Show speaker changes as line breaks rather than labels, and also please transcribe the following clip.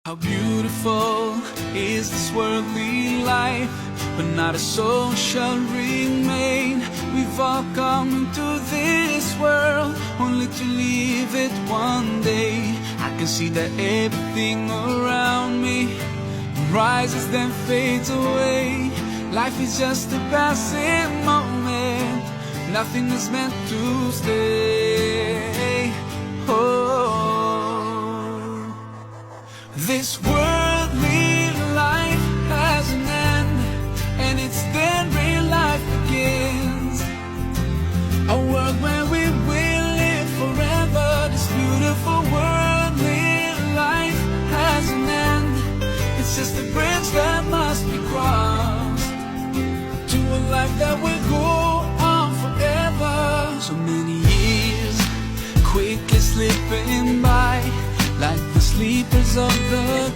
How beautiful is this worldly life, but not a soul shall remain. We've all come into this world only to leave it one day. I can see that everything around me rises then fades away. Life is just a passing moment, nothing is meant to stay. This worldly life has an end, and it's then real life begins. A world where we will live forever. This beautiful worldly life has an end. It's just a bridge that must be crossed to a life that will go on forever. So many years quickly slipping by, like the sleepers of the